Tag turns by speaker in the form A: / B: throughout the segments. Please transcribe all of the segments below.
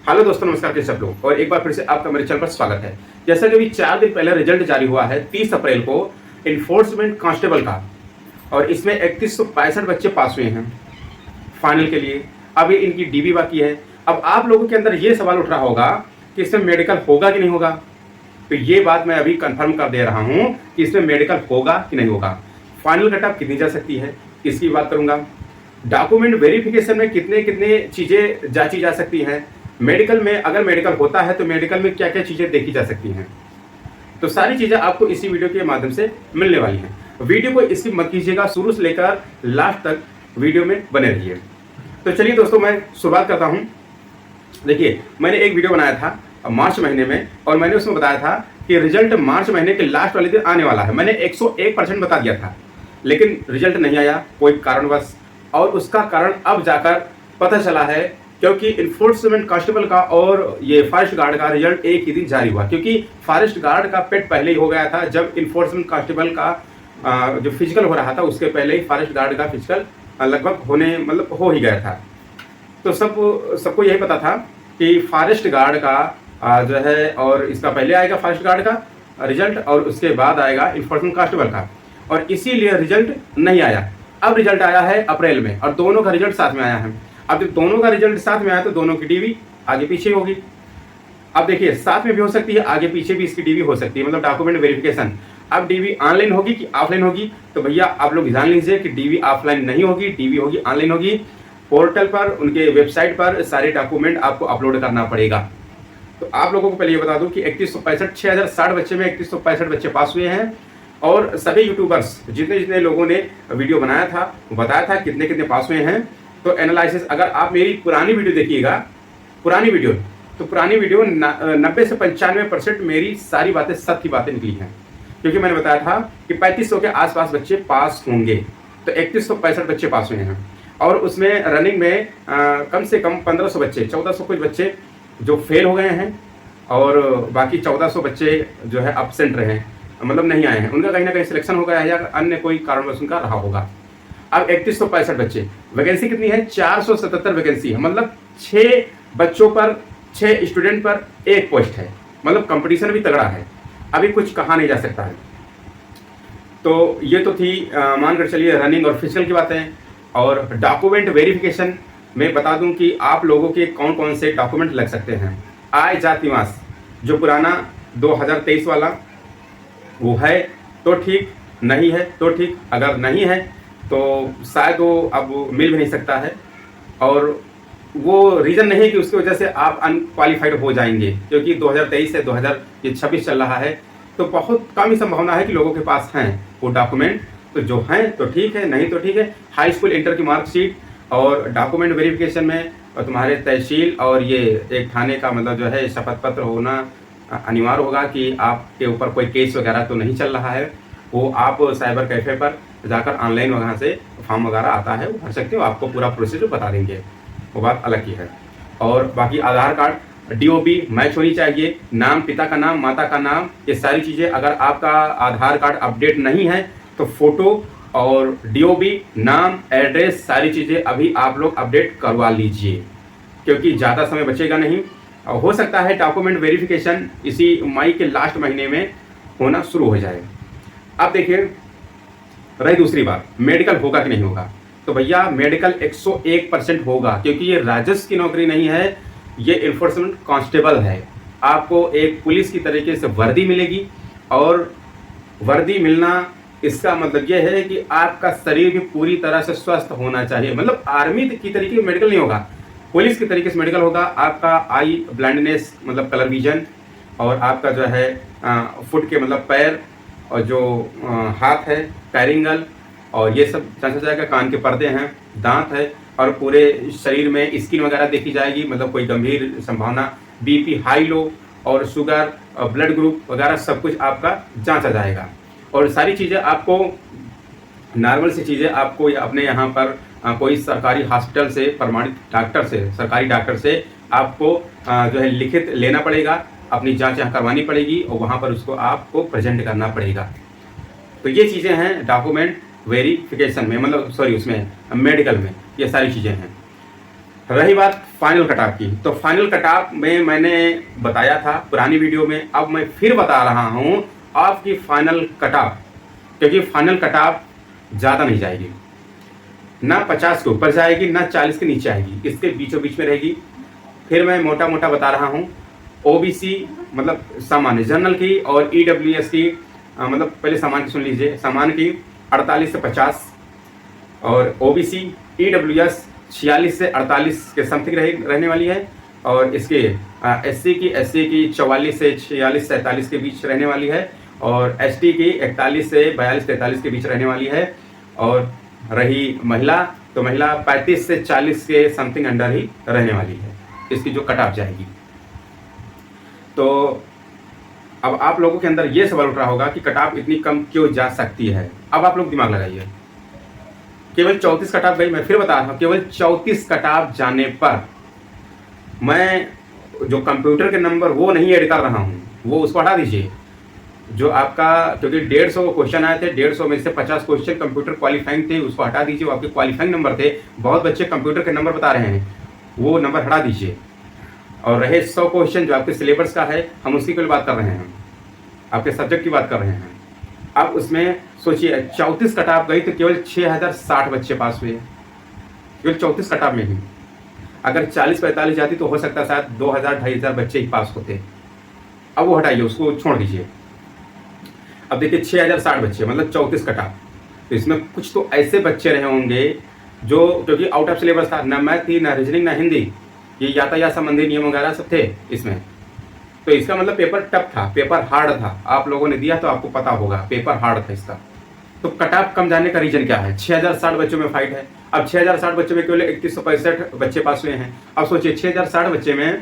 A: Hello दोस्तों, नमस्कार। कैसे सब लोग, और एक बार फिर से आपका मेरे चैनल पर स्वागत है। जैसा कि अभी 4 दिन पहले रिजल्ट जारी हुआ है 30 अप्रैल को इन्फोर्समेंट कांस्टेबल का, और इसमें 3165 बच्चे पास हुए हैं फाइनल के लिए। अभी इनकी डीबी बाकी है। अब आप लोगों के अंदर ये सवाल उठ रहा होगा कि इसमें मेडिकल होगा कि नहीं होगा। तो ये बात मैं अभी कंफर्म कर दे रहा हूं कि इसमें मेडिकल होगा कि नहीं होगा। फाइनल कट ऑफ कितनी जा सकती है, इसकी बात करूंगा। डॉक्यूमेंट वेरिफिकेशन में कितने कितने चीज़ें जांची जा सकती हैं। मेडिकल में अगर मेडिकल होता है तो मेडिकल में क्या क्या चीज़ें देखी जा सकती हैं। तो सारी चीज़ें आपको इसी वीडियो के माध्यम से मिलने वाली हैं। वीडियो को स्किप मत कीजिएगा, शुरू से लेकर लास्ट तक वीडियो में बने रहिए। तो चलिए दोस्तों, मैं शुरुआत करता हूँ। देखिए, मैंने एक वीडियो बनाया था मार्च महीने में, और मैंने उसमें बताया था कि रिजल्ट मार्च महीने के लास्ट वाले दिन आने वाला है। मैंने 101% बता दिया था, लेकिन रिजल्ट नहीं आया कोई कारणवश। और उसका कारण अब जाकर पता चला है, क्योंकि इन्फोर्समेंट कांस्टेबल का और ये फॉरेस्ट गार्ड का रिजल्ट एक ही दिन जारी हुआ। क्योंकि फॉरेस्ट गार्ड का पेट पहले ही हो गया था। जब इन्फोर्समेंट कांस्टेबल का जो फिजिकल हो रहा था, उसके पहले ही फॉरेस्ट गार्ड का फिजिकल लगभग हो ही गया था। तो सबको यही पता था कि फॉरेस्ट गार्ड का जो है, और इसका पहले आएगा फॉरेस्ट गार्ड का रिजल्ट, और उसके बाद आएगा इन्फोर्समेंट कांस्टेबल का, और इसीलिए रिजल्ट नहीं आया। अब रिजल्ट आया है अप्रैल में, और दोनों का रिजल्ट साथ में आया है। अब जब दोनों का रिजल्ट साथ में आया तो दोनों की डीवी आगे पीछे होगी। अब देखिए, साथ में भी हो सकती है, आगे पीछे भी इसकी डीवी हो सकती है, मतलब डॉक्यूमेंट वेरिफिकेशन। अब डीवी ऑनलाइन होगी कि ऑफलाइन होगी, तो भैया आप लोग जान लीजिए कि डीवी ऑफलाइन नहीं होगी, डीवी होगी ऑनलाइन होगी। पोर्टल पर, उनके वेबसाइट पर सारे डॉक्यूमेंट आपको अपलोड करना पड़ेगा। तो आप लोगों को पहले ये बता दूं कि 3165 6060 बच्चे में 3165 बच्चे पास हुए हैं। और सभी यूट्यूबर्स जितने जितने लोगों ने वीडियो बनाया था, बताया था कितने कितने पास हुए हैं। तो एनालिसिस, अगर आप मेरी पुरानी वीडियो देखिएगा, पुरानी वीडियो 90 से 95% मेरी सारी बातें सत्य बातें निकली हैं। क्योंकि मैंने बताया था कि 3500 के आसपास बच्चे पास होंगे, तो 3165 बच्चे पास हुए हैं। और उसमें रनिंग में कम से कम 1500 बच्चे, 1400 कुछ बच्चे जो फेल हो गए हैं, और बाकी 1400 बच्चे जो है एब्सेंट रहे, मतलब नहीं आए हैं। उनका कहीं ना कहीं सिलेक्शन हो गया है, या अन्य कोई कारणवश उनका रहा होगा। अब 3165 बच्चे, वैकेंसी कितनी है? 477 वैकेंसी है। मतलब 6 बच्चों पर, 6 स्टूडेंट पर 1 पोस्ट है। मतलब कंपटीशन भी तगड़ा है, अभी कुछ कहा नहीं जा सकता है। तो ये तो थी मानकर चलिए रनिंग और फिजिकल की बातें। और डॉक्यूमेंट वेरिफिकेशन में बता दूं कि आप लोगों के कौन कौन से डॉक्यूमेंट लग सकते हैं। आय जाति निवास, जो पुराना 2023 वाला वो है तो ठीक, नहीं है तो ठीक। अगर नहीं है तो शायद वो अब मिल भी नहीं सकता है, और वो रीज़न नहीं है कि उसकी वजह से आप अनक्वालिफाइड हो जाएंगे। क्योंकि 2023 से 2026 चल रहा है, तो बहुत कम ही संभावना है कि लोगों के पास हैं वो डॉक्यूमेंट। तो जो हैं तो ठीक है, नहीं तो ठीक है। हाई स्कूल इंटर की मार्कशीट और डॉक्यूमेंट वेरिफिकेशन में और तुम्हारे तहसील और ये एक थाने का मतलब जो है शपथ पत्र होना अनिवार्य होगा कि आपके ऊपर कोई केस वगैरह तो नहीं चल रहा है। वो आप साइबर कैफ़े पर जाकर ऑनलाइन वहाँ से फॉर्म वगैरह आता है, वो भर सकते हो, आपको पूरा प्रोसीजर बता देंगे, वो बात अलग की है। और बाकी आधार कार्ड डीओबी मैच होनी चाहिए, नाम, पिता का नाम, माता का नाम, ये सारी चीज़ें। अगर आपका आधार कार्ड अपडेट नहीं है तो फ़ोटो और डीओबी, नाम, एड्रेस, सारी चीज़ें अभी आप लोग अपडेट करवा लीजिए, क्योंकि ज़्यादा समय बचेगा नहीं। हो सकता है डॉक्यूमेंट वेरिफिकेशन इसी मई के लास्ट महीने में होना शुरू हो जाए। अब देखिए, रही दूसरी बात, मेडिकल होगा कि नहीं होगा। तो भैया मेडिकल 101% होगा, क्योंकि ये राजस्व की नौकरी नहीं है, ये इन्फोर्समेंट कांस्टेबल है। आपको एक पुलिस की तरीके से वर्दी मिलेगी, और वर्दी मिलना इसका मतलब ये है कि आपका शरीर भी पूरी तरह से स्वस्थ होना चाहिए। मतलब आर्मी की तरीके से मेडिकल नहीं होगा, पुलिस की तरीके से मेडिकल होगा। आपका आई ब्लाइंडनेस मतलब कलर विजन, और आपका जो है फुट के मतलब पैर, और जो हाथ है पैरिंगल, और ये सब जांचा जाएगा। कान के पर्दे हैं, दांत है, और पूरे शरीर में स्किन वगैरह देखी जाएगी। मतलब कोई गंभीर संभावना, बीपी हाई लो, और शुगर, ब्लड ग्रुप वगैरह सब कुछ आपका जांचा जाएगा। और सारी चीज़ें आपको, नॉर्मल सी चीज़ें आपको अपने यहाँ पर कोई सरकारी हॉस्पिटल से प्रमाणित डॉक्टर से, सरकारी डॉक्टर से आपको जो है लिखित लेना पड़ेगा, अपनी जांच यहाँ करवानी पड़ेगी, और वहाँ पर उसको आपको प्रेजेंट करना पड़ेगा। तो ये चीज़ें हैं डॉक्यूमेंट वेरिफिकेशन में, मतलब सॉरी उसमें मेडिकल में, ये सारी चीज़ें हैं। रही बात फाइनल कट ऑफ की, तो फाइनल कट ऑफ में मैंने बताया था पुरानी वीडियो में, अब मैं फिर बता रहा हूं आपकी फाइनल कट ऑफ, क्योंकि फाइनल कट ऑफ ज़्यादा नहीं जाएगी, ना 50 के ऊपर जाएगी ना 40 के नीचे आएगी, इसके बीचों बीच में रहेगी। फिर मैं मोटा मोटा बता रहा हूँ ओबीसी मतलब सामान्य जनरल की और ईडब्ल्यूएस की, मतलब पहले सामान्य की सुन लीजिए, सामान्य की 48 से 50 और ओबीसी ईडब्ल्यूएस 46 से 48 के समथिंग रहने वाली है, और इसके एससी की 44 से 46 से 43 के बीच रहने वाली है, और एसटी की 41 से 42 43 के बीच रहने वाली है, और रही महिला तो महिला 35 से 40 के समथिंग अंडर ही रहने वाली है, इसकी जो कट ऑफ जाएगी। तो अब आप लोगों के अंदर ये सवाल उठ रहा होगा कि कट ऑफ इतनी कम क्यों जा सकती है। अब आप लोग दिमाग लगाइए, केवल 34 कट ऑफ गई, मैं फिर बता रहा हूँ, केवल 34 कट ऑफ जाने पर मैं जो कंप्यूटर के नंबर वो नहीं ऐड कर रहा हूँ, वो उसको हटा दीजिए। जो आपका, क्योंकि 150 क्वेश्चन आए थे, 150 में से 50 क्वेश्चन कंप्यूटर क्वालिफाइंग थे, उसको हटा दीजिए, वो आपके क्वालिफाइंग नंबर थे। बहुत बच्चे कंप्यूटर के नंबर बता रहे हैं, वो नंबर हटा दीजिए। और रहे 100 क्वेश्चन जो आपके सिलेबस का है, हम उसकी केवल बात कर रहे हैं, आपके सब्जेक्ट की बात कर रहे हैं। अब उसमें सोचिए 34 कट ऑफ गई तो केवल 6060 बच्चे पास हुए, केवल 34 कट ऑफ में ही। अगर 40-45 जाती तो हो सकता है शायद 2000-2500 बच्चे ही पास होते। अब वो हटाइए, उसको छोड़ दीजिए। अब देखिए 6060 बच्चे मतलब 34 कट ऑफ, तो इसमें कुछ तो ऐसे बच्चे रहे होंगे जो, क्योंकि आउट ऑफ सिलेबस था, ना मैथ थी ना रीजनिंग ना हिंदी, ये यातायात संबंधी नियम वगैरह सब थे इसमें। तो इसका मतलब पेपर टफ था, पेपर हार्ड था। आप लोगों ने दिया तो आपको पता होगा पेपर हार्ड था इसका। तो कट ऑफ कम जाने का रीजन क्या है? 6060 बच्चों में फाइट है। अब 6060 बच्चों में केवल 3165 बच्चे पास हुए हैं। अब सोचिए 6060 बच्चे में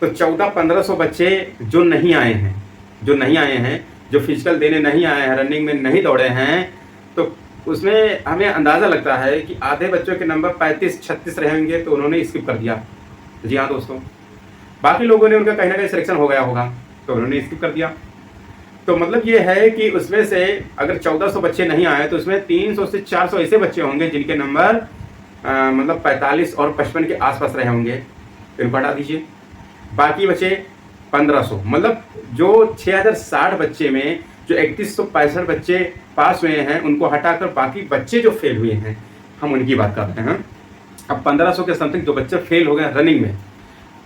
A: तो 1400-1500 बच्चे जो नहीं आए हैं, जो फिजिकल देने नहीं आए हैं, रनिंग में नहीं दौड़े हैं, तो उसमें हमें अंदाज़ा लगता है कि आधे बच्चों के नंबर 35-36 रहेंगे, तो उन्होंने स्किप कर दिया। जी हाँ दोस्तों, बाकी लोगों ने, उनका कहीं ना कहीं सिलेक्शन हो गया होगा तो उन्होंने स्किप कर दिया। तो मतलब ये है कि उसमें से अगर 1400 बच्चे नहीं आए तो उसमें 300 से 400 ऐसे बच्चे होंगे जिनके नंबर मतलब 45 और 55 के आसपास रहे होंगे, इनको हटा दीजिए। बाकी बचे 1500, मतलब जो 6060 बच्चे में जो 3165 बच्चे पास हुए हैं उनको हटाकर बाकी बच्चे जो फेल हुए हैं, हम उनकी बात कर रहे हैं। अब 1500 के समथिंग जो बच्चे फेल हो गए रनिंग में,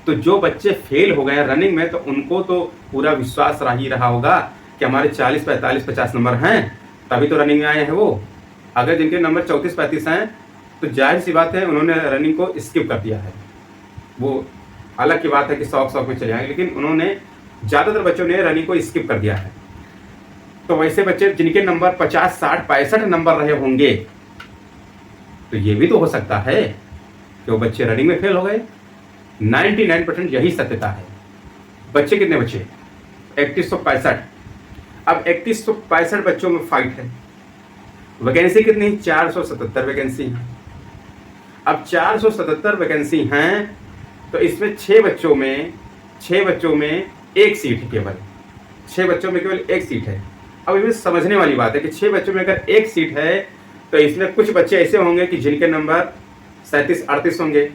A: तो जो बच्चे फेल हो गए रनिंग में तो उनको तो पूरा विश्वास रह ही रहा होगा कि हमारे 40, 45, 50 नंबर हैं, तभी तो रनिंग में आए हैं वो। अगर जिनके नंबर 34-35 हैं तो जाहिर सी बात है उन्होंने रनिंग को स्किप कर दिया है। वो अलग की बात है कि शौक में चले आएंगे, लेकिन उन्होंने, ज़्यादातर बच्चों ने रनिंग को स्किप कर दिया है। तो वैसे बच्चे जिनके नंबर 50, 60, 65 नंबर रहे होंगे, तो ये भी तो हो सकता है कि वो बच्चे रनिंग में फेल हो गए। 99% यही सत्यता है। बच्चे कितने बचे? 3165। अब 3165 बच्चों में फाइट है। वैकेंसी कितनी? 477 वैकेंसी है। अब 477 वैकेंसी हैं तो इसमें 6 बच्चों में एक सीट है, केवल 6 बच्चों में केवल एक सीट है। अब इसमें समझने वाली बात है कि 6 बच्चों में अगर एक सीट है तो इसमें कुछ बच्चे ऐसे होंगे कि जिनके नंबर 37-38 होंगे,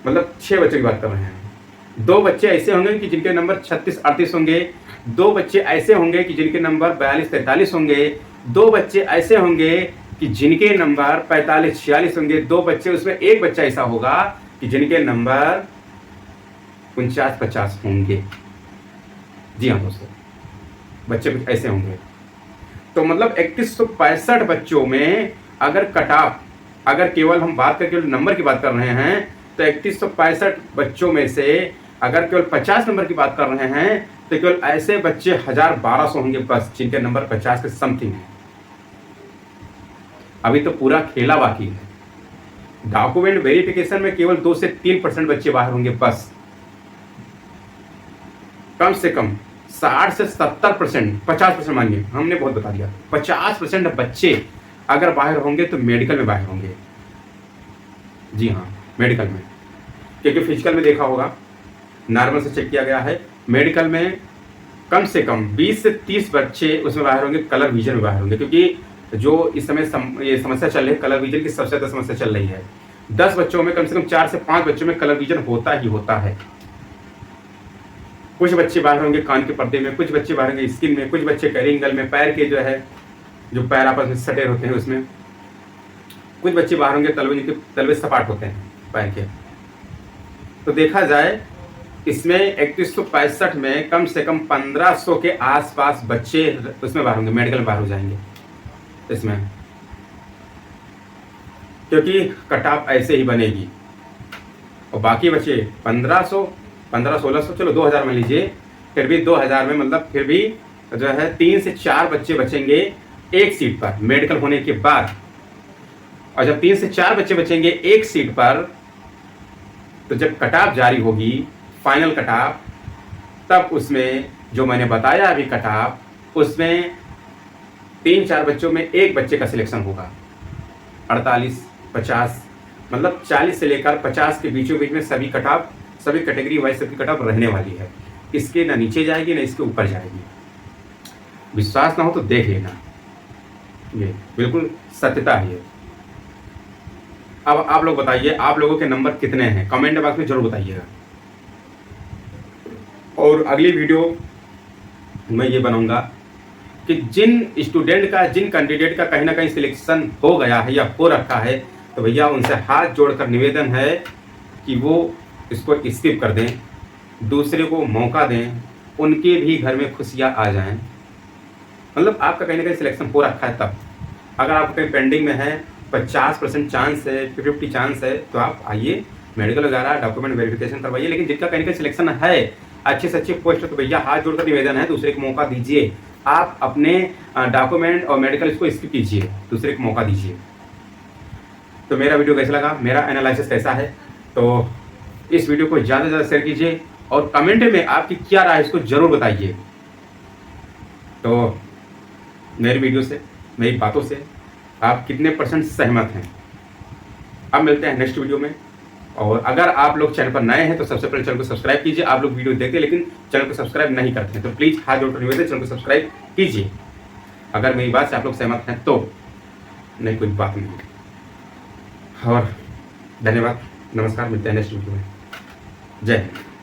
A: मतलब 6 बच्चों की बात कर रहे हैं। 2 बच्चे ऐसे होंगे कि जिनके नंबर 36-38 होंगे। 2 बच्चे ऐसे होंगे कि जिनके नंबर 42-43 होंगे। 2 बच्चे ऐसे होंगे कि जिनके नंबर 45-46 होंगे। 2 बच्चे, उसमें एक बच्चा ऐसा होगा कि जिनके नंबर 49-50 होंगे। जी हाँ दोस्तों, बच्चे कुछ ऐसे होंगे। तो मतलब 3165 बच्चों में अगर कट ऑफ, अगर केवल हम बात करके नंबर की बात कर रहे हैं तो 3165 बच्चों में से अगर केवल 50 नंबर की बात कर रहे हैं तो केवल ऐसे बच्चे 1200 होंगे बस, जिनके नंबर 50 के समथिंग है। अभी तो पूरा खेला बाकी है। डॉक्यूमेंट वेरिफिकेशन में केवल 2 से 3% बच्चे बाहर होंगे बस। कम से कम 60 से 70%, 50% मानिए, हमने बहुत बता दिया, 50% बच्चे अगर बाहर होंगे तो मेडिकल में बाहर होंगे। जी हाँ, मेडिकल में, क्योंकि फिजिकल में देखा होगा, नॉर्मल से चेक किया गया है, मेडिकल में कम से कम 20 से 30 बच्चे उसमें बाहर होंगे, कलर विजन में बाहर होंगे। क्योंकि जो इस समय ये समस्या चल रही है, कलर विजन की सबसे ज़्यादा समस्या चल रही है। 10 बच्चों में कम से कम 4 से 5 बच्चों में कलर विजन होता ही होता है। कुछ बच्चे बाहर होंगे कान के पर्दे में, कुछ बच्चे बाहर होंगे स्किन में, कुछ बच्चे कैरिंगल में, पैर के जो पैर आपस में सटे होते हैं उसमें, कुछ बच्चे बाहर होंगे तलवे सपाट होते हैं पैर के। तो देखा जाए इसमें 3165 में कम से कम 1500 के आसपास बच्चे उसमें बाहर होंगे, मेडिकल में बाहर हो जाएंगे इसमें, क्योंकि कट ऑफ ऐसे ही बनेगी। और बाकी बच्चे 1500, 1600, चलो 2000 मान लीजिए, फिर भी 2000 में मतलब फिर भी जो है 3 से 4 बच्चे बचेंगे एक सीट पर मेडिकल होने के बाद। और जब 3 से 4 बच्चे बचेंगे एक सीट पर, तो जब कट ऑफ जारी होगी फाइनल कट ऑफ, तब उसमें जो मैंने बताया अभी कट ऑफ, उसमें 3-4 बच्चों में एक बच्चे का सिलेक्शन होगा। 48, 50 मतलब 40 से लेकर 50 के बीचों बीच में सभी कट ऑफ, सभी कैटेगरी वाइज सभी कट ऑफ रहने वाली है। इसके ना नीचे जाएगी ना इसके ऊपर जाएगी। विश्वास ना हो तो देख लेना, ये बिल्कुल सत्यता है। अब आप लोग बताइए, आप लोगों के नंबर कितने हैं, कमेंट बॉक्स में जरूर बताइएगा। और अगली वीडियो मैं ये बनाऊंगा कि जिन स्टूडेंट का, जिन कैंडिडेट का कहीं ना कहीं सिलेक्शन हो गया है या हो रखा है, तो भैया उनसे हाथ जोड़कर निवेदन है कि वो इसको स्किप कर दें, दूसरे को मौका दें, उनके भी घर में खुशियाँ आ जाएं। मतलब आपका कहीं ना कहीं सिलेक्शन हो रखा है तब, अगर आपका कहीं पेंडिंग में है 50% चांस है, 50 चांस है, तो आप आइए मेडिकल वगैरह डॉक्यूमेंट वेरिफिकेशन करवाइए। लेकिन जिनका कहीं ना कहीं सिलेक्शन है, अच्छे से अच्छे पोस्ट, तो भैया हाथ जोड़कर निवेदन है, दूसरे को मौका दीजिए। आप अपने डॉक्यूमेंट और मेडिकल इसको स्किप कीजिए, दूसरे को मौका दीजिए। तो मेरा वीडियो कैसा लगा, मेरा एनालिसिस कैसा है, तो इस वीडियो को ज़्यादा से ज़्यादा शेयर कीजिए और कमेंट में आपकी क्या राय है इसको ज़रूर बताइए। तो मेरी वीडियो से, मेरी बातों से आप कितने % सहमत हैं। अब मिलते हैं नेक्स्ट वीडियो में। और अगर आप लोग चैनल पर नए हैं तो सबसे पहले चैनल को सब्सक्राइब कीजिए। आप लोग वीडियो देखते हैं लेकिन चैनल को सब्सक्राइब नहीं करते हैं, तो प्लीज़ हाथ जोड़कर निवेदन, चैनल को सब्सक्राइब कीजिए। अगर मेरी बात से आप लोग सहमत हैं तो, नहीं कोई बात नहीं। और धन्यवाद, नमस्कार, मिलते हैं नेक्स्ट वीडियो में। जय हिंद।